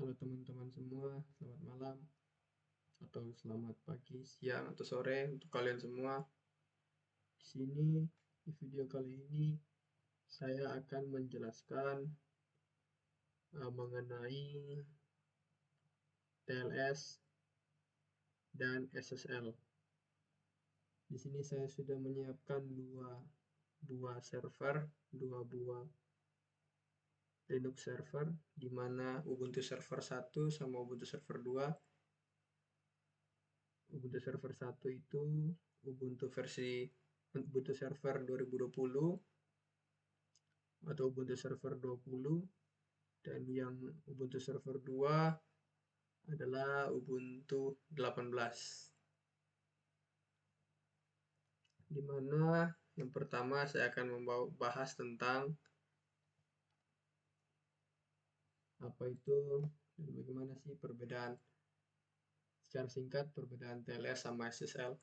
Halo teman-teman semua, selamat malam atau selamat pagi, siang atau sore untuk kalian semua. Di sini di video kali ini saya akan menjelaskan mengenai TLS dan SSL. Di sini saya sudah menyiapkan dua buah server, dua buah Linux server, di mana Ubuntu server 1 sama Ubuntu server 2. Ubuntu server 1 itu Ubuntu server 2020 atau Ubuntu server 20, dan yang Ubuntu server 2 adalah Ubuntu 18. Di mana yang pertama saya akan membahas tentang apa itu dan bagaimana sih perbedaan, secara singkat, perbedaan TLS sama SSL.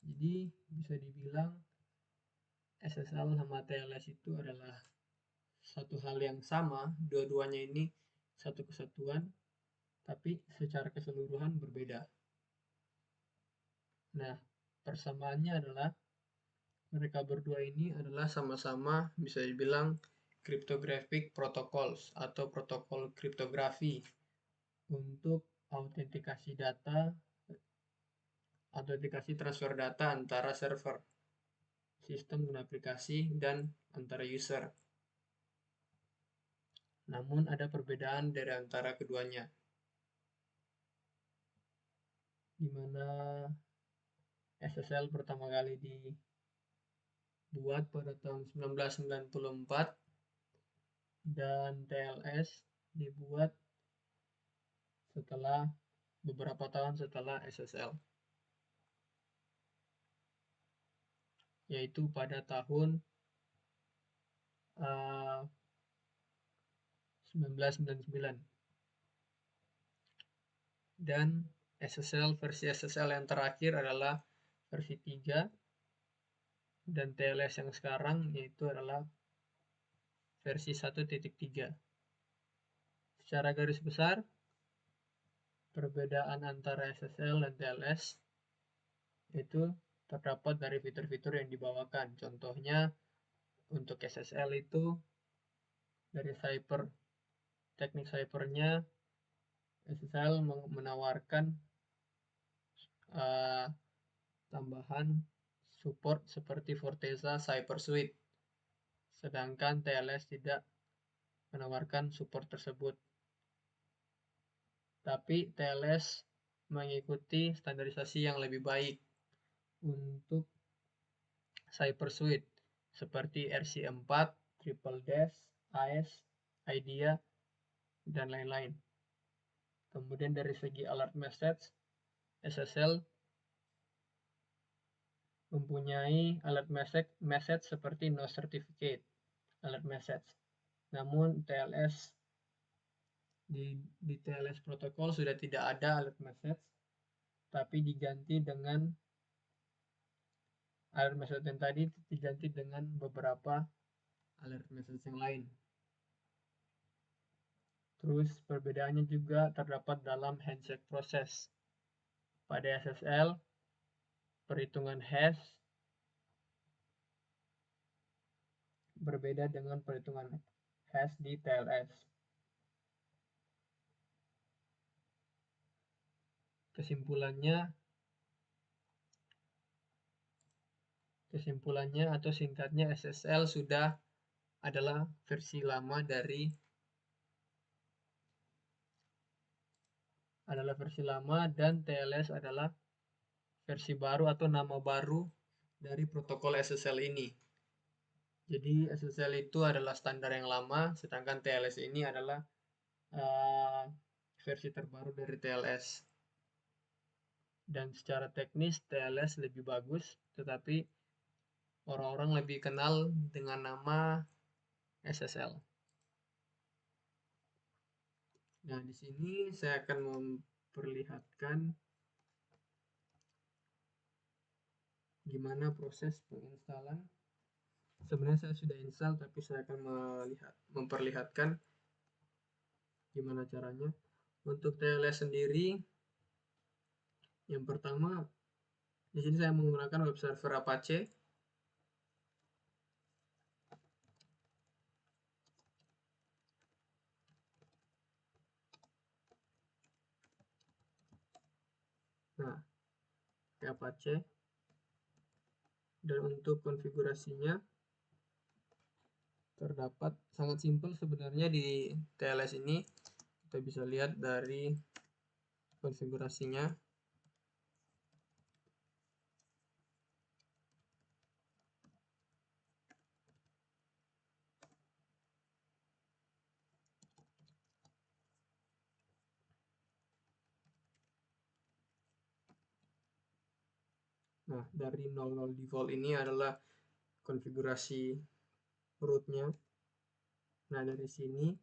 Jadi bisa dibilang SSL sama TLS itu adalah satu hal yang sama, dua-duanya ini satu kesatuan, tapi secara keseluruhan berbeda. Nah, persamaannya adalah mereka berdua ini adalah sama-sama bisa dibilang cryptographic protocols atau protokol kriptografi untuk autentikasi transfer data antara server, sistem dan aplikasi, dan antara user. Namun ada perbedaan dari antara keduanya, di mana SSL pertama kali dibuat pada tahun 1994 dan TLS dibuat setelah beberapa tahun setelah SSL, yaitu pada tahun 1999. Dan versi SSL yang terakhir adalah versi 3, dan TLS yang sekarang yaitu adalah versi 1.3. Secara garis besar, perbedaan antara SSL dan TLS itu terdapat dari fitur-fitur yang dibawakan. Contohnya untuk SSL itu dari teknik ciphernya, SSL menawarkan tambahan support seperti Forteza Cipher Suite, sedangkan TLS tidak menawarkan support tersebut. Tapi TLS mengikuti standarisasi yang lebih baik untuk Cipher Suite seperti RC4, Triple Dash, AES, IDEA, dan lain-lain. Kemudian dari segi alert message, SSL mempunyai alert message seperti no certificate alert message. Namun TLS di TLS protokol sudah tidak ada alert message, tapi diganti dengan alert message yang tadi diganti dengan beberapa alert message yang lain. Terus perbedaannya juga terdapat dalam handshake proses. Pada SSL, perhitungan hash berbeda dengan perhitungan hash di TLS. Kesimpulannya atau singkatnya, SSL adalah versi lama dan TLS adalah versi baru atau nama baru dari protokol SSL ini. Jadi SSL itu adalah standar yang lama, sedangkan TLS ini adalah versi terbaru dari TLS. Dan secara teknis TLS lebih bagus, tetapi orang-orang lebih kenal dengan nama SSL. Nah, di sini saya akan memperlihatkan gimana proses penginstalan. Sebenarnya saya sudah install, tapi saya akan memperlihatkan gimana caranya. Untuk TLS sendiri, yang pertama di sini saya menggunakan web server Apache. Nah, Apache. Dan untuk konfigurasinya terdapat sangat simpel sebenarnya di TLS ini. Kita bisa lihat dari konfigurasinya. Nah, dari 00 default ini adalah konfigurasi rootnya. Nah, dari sini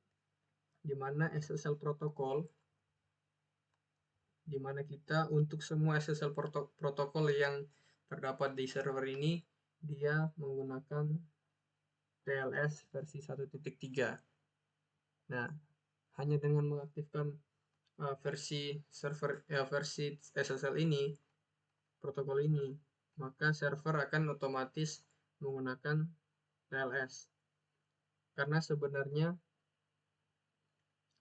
di mana SSL protokol, di mana kita untuk semua SSL protokol yang terdapat di server ini, dia menggunakan TLS versi 1.3. Nah, hanya dengan mengaktifkan versi SSL ini, protokol ini, maka server akan otomatis menggunakan TLS. Karena sebenarnya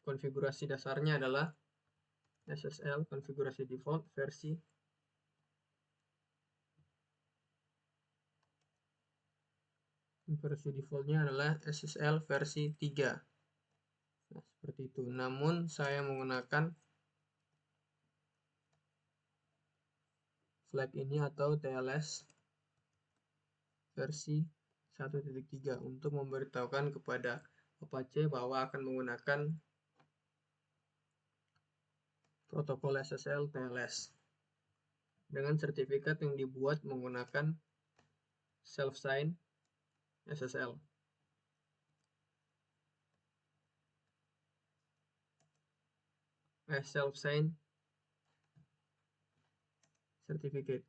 konfigurasi dasarnya adalah SSL konfigurasi default versi defaultnya adalah SSL versi 3. Nah, seperti itu. Namun saya menggunakan flag ini atau TLS versi 1.3 untuk memberitahukan kepada Apache bahwa akan menggunakan protokol SSL TLS dengan sertifikat yang dibuat menggunakan self-sign SSL. Self-sign certificate.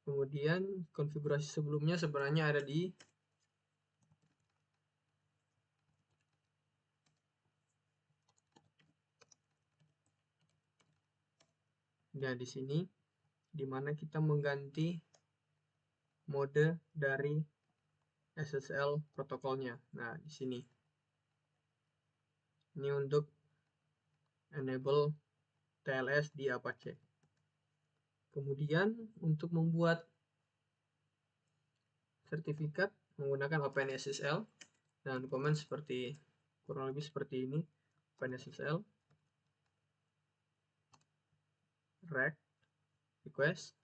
Kemudian konfigurasi sebelumnya sebenarnya ada di sini, di mana kita mengganti mode dari SSL protokolnya. Nah, di sini. Ini untuk enable TLS di Apache. Kemudian untuk membuat sertifikat menggunakan OpenSSL dan komen seperti kurang lebih seperti ini. OpenSSL request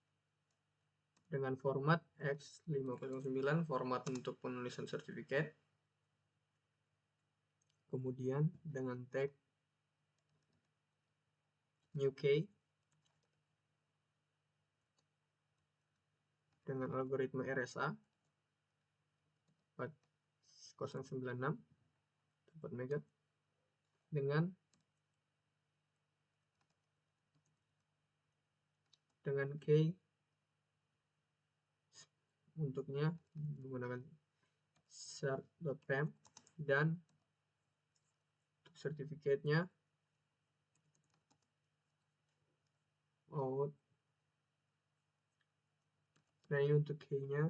dengan format X509, format untuk penulisan sertifikat. Kemudian dengan tag new key dengan algoritma RSA 4096 4 mega dengan key untuknya menggunakan cert.pem dan untuk sertifikatnya out. Nah, ini untuk key-nya.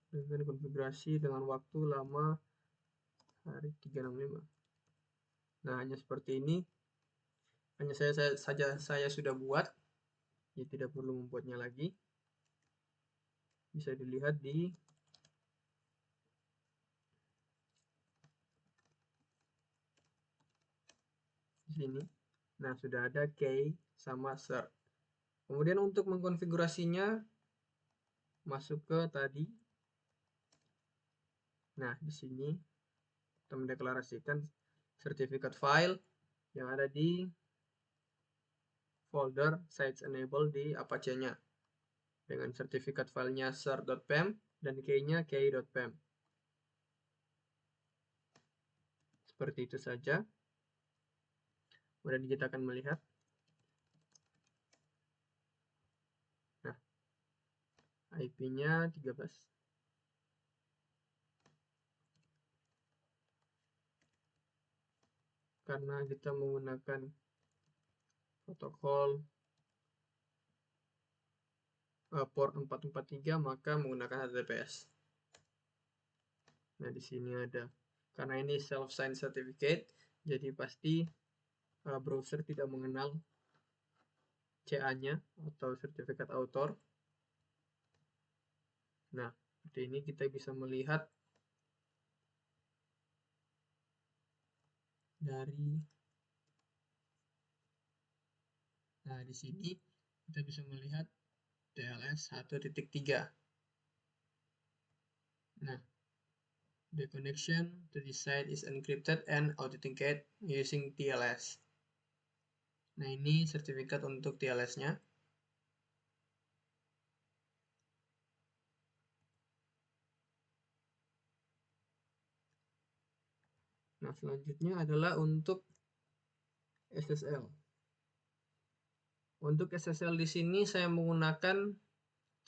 Dengan konfigurasi dengan waktu lama hari 365. Nah, hanya seperti ini. Hanya saya sudah buat. Ya, tidak perlu membuatnya lagi. Bisa dilihat di sini. Nah, sudah ada key sama cert. Kemudian untuk mengkonfigurasinya masuk ke tadi. Nah, di sini kita mendeklarasikan sertifikat file yang ada di folder sites enable di Apache-nya dengan sertifikat filenya cert.pem dan key-nya key.pem. Seperti itu saja. Kemudian kita akan melihat. Nah, IP-nya 13. Karena kita menggunakan protokol port 443, maka menggunakan HTTPS. Nah, di sini ada. Karena ini self-signed certificate, jadi pasti browser tidak mengenal CA-nya atau sertifikat author. Nah, seperti ini kita bisa melihat dari. Nah, di sini kita bisa melihat TLS 1.3. Nah, the connection to the site is encrypted and authenticated using TLS. Nah, ini sertifikat untuk TLS-nya. Nah, selanjutnya adalah untuk SSL. Untuk SSL di sini saya menggunakan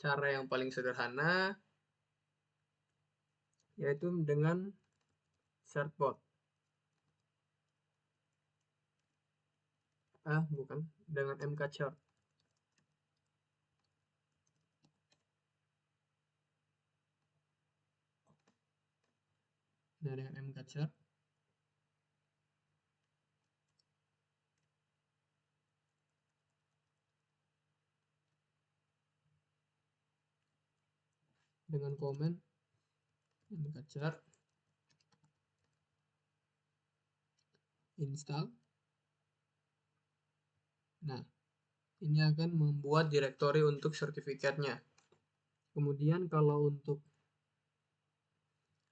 cara yang paling sederhana, yaitu dengan certbot. Bukan, dengan mkcert. Nah, dengan mkcert dengan komen mkcert install. Nah, ini akan membuat direktori untuk sertifikatnya. Kemudian kalau untuk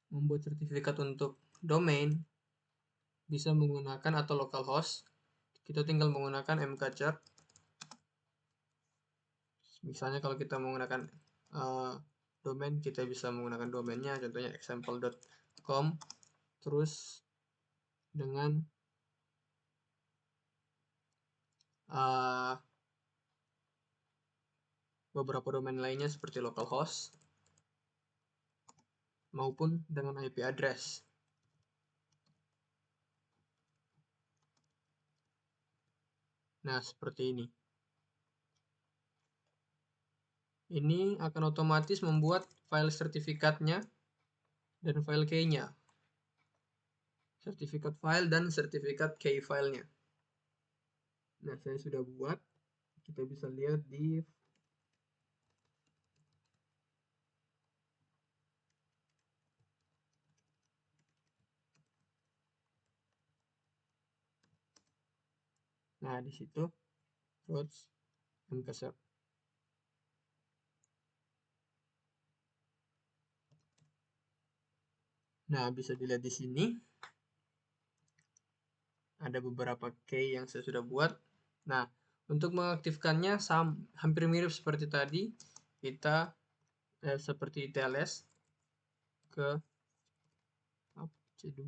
membuat sertifikat untuk domain, bisa menggunakan atau localhost. Kita tinggal menggunakan mkcert. Misalnya kalau kita menggunakan domain, kita bisa menggunakan domainnya, contohnya example.com, terus dengan beberapa domain lainnya seperti localhost maupun dengan IP address. Nah, seperti ini. Ini akan otomatis membuat file sertifikatnya dan file key-nya. Sertifikat file dan sertifikat key filenya. Nah, saya sudah buat. Kita bisa lihat di di situ routes mkcert. Nah, bisa dilihat di sini ada beberapa key yang saya sudah buat. Nah, untuk mengaktifkannya hampir mirip seperti tadi. Kita seperti TLS ke C2.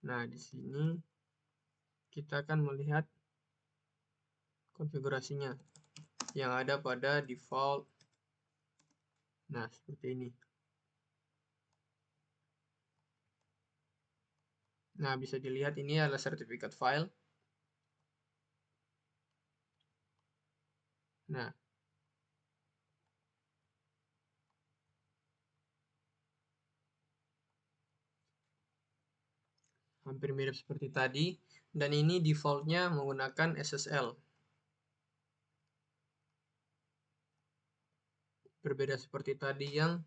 Nah, di sini kita akan melihat konfigurasinya yang ada pada default. Nah, seperti ini. Nah, bisa dilihat ini adalah sertifikat file. Nah, hampir mirip seperti tadi. Dan ini defaultnya menggunakan SSL. Berbeda seperti tadi yang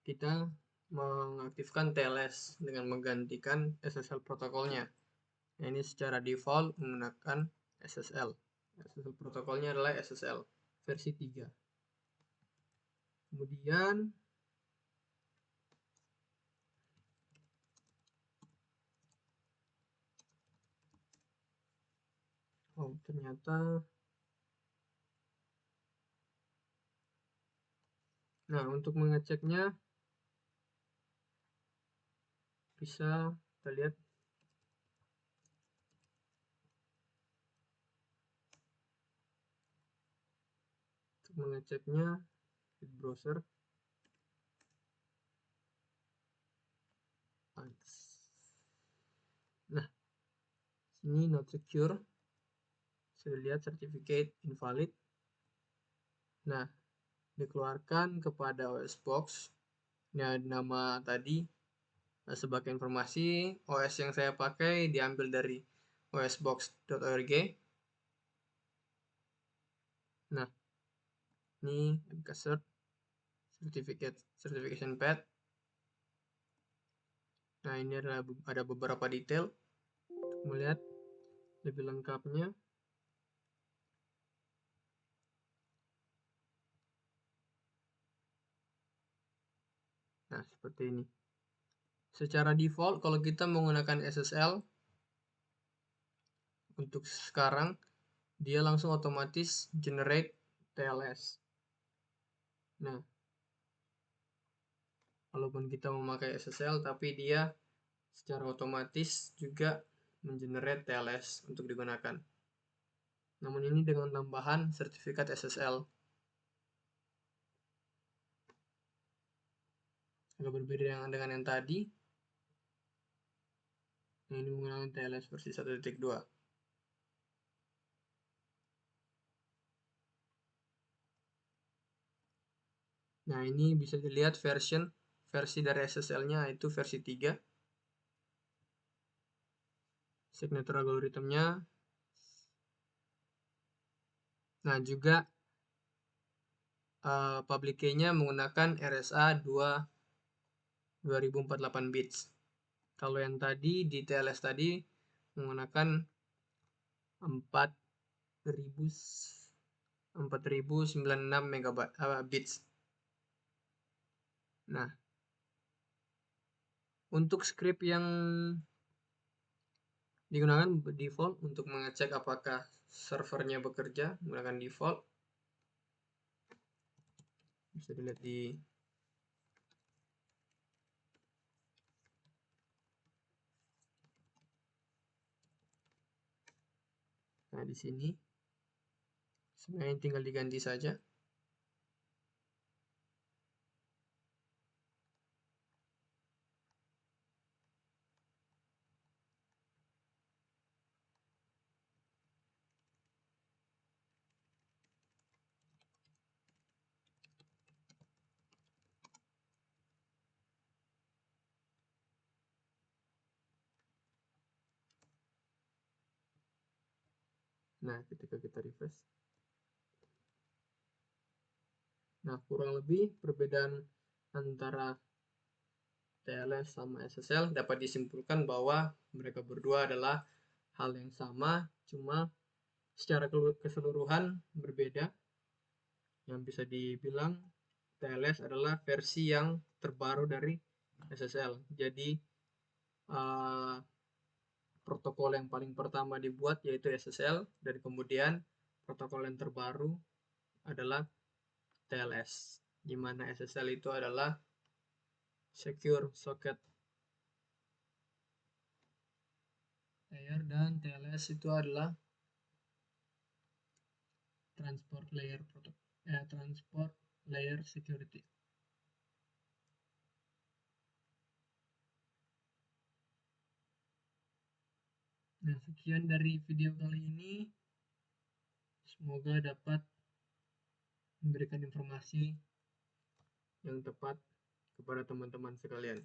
kita mengaktifkan TLS dengan menggantikan SSL protokolnya. Nah, ini secara default menggunakan SSL. SSL protokolnya adalah SSL versi 3. Kemudian ternyata. Nah, untuk mengeceknya bisa kita lihat untuk mengeceknya di browser. Nah, sini not secure, sudah lihat certificate invalid. Nah, dikeluarkan kepada OS Box. Ini nama tadi. Nah, sebagai informasi, OS yang saya pakai diambil dari osbox.org. Nah, ini MKCert certification path. Nah, ini ada beberapa detail untuk melihat lebih lengkapnya. Nah, seperti ini. Secara default, kalau kita menggunakan SSL, untuk sekarang, dia langsung otomatis generate TLS. Nah, walaupun kita memakai SSL, tapi dia secara otomatis juga mengenerate TLS untuk digunakan. Namun ini dengan tambahan sertifikat SSL. Agak berbeda dengan yang tadi. Nah, ini menggunakan TLS versi 1.2. Nah, ini bisa dilihat versi dari SSL-nya itu versi 3. Signature algoritmnya. Nah, juga public key-nya menggunakan RSA 2048 bits. Kalau yang tadi di TLS tadi menggunakan 4096 bits. Nah, untuk script yang digunakan default untuk mengecek apakah servernya bekerja menggunakan default, bisa dilihat di sini. Sebenarnya tinggal diganti saja. Nah, ketika kita refresh. Nah, kurang lebih perbedaan antara TLS sama SSL dapat disimpulkan bahwa mereka berdua adalah hal yang sama, cuma secara keseluruhan berbeda. Yang bisa dibilang TLS adalah versi yang terbaru dari SSL. Jadi protokol yang paling pertama dibuat yaitu SSL, dan kemudian protokol yang terbaru adalah TLS, di mana SSL itu adalah Secure Socket Layer dan TLS itu adalah Transport Layer Security. Nah, sekian dari video kali ini. Semoga dapat memberikan informasi yang tepat kepada teman-teman sekalian.